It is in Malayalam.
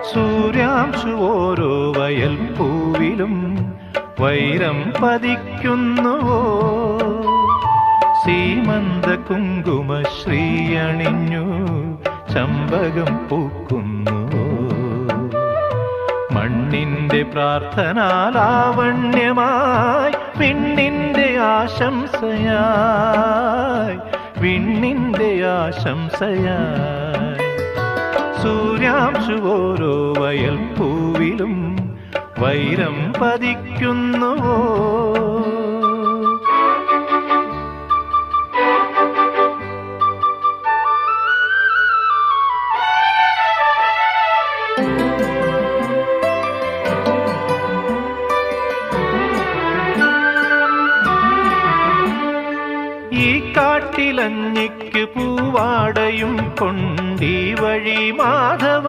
സൂര്യാംശു ഓരോ വയൽ പൂവിലും വൈരം പതിക്കുന്നുവോ? സീമന്ത കുങ്കുമ ശ്രീയണിഞ്ഞു ചമ്പകം പൂക്കുന്നുവോ? മണ്ണിന്റെ പ്രാർത്ഥനാലാവണ്യമായി വിണ്ണിന്റെ ആശംസയായി, വിണ്ണിന്റെ ആശംസയായി. സൂര്യാംശു ഓരോ വയൽ പൂവിലും വൈരം പതിക്കുന്നുവോ? ഈ കാട്ടിലഞ്ഞിക്ക് പൂവാടയും കൊണ്ടീ വഴി മാധവ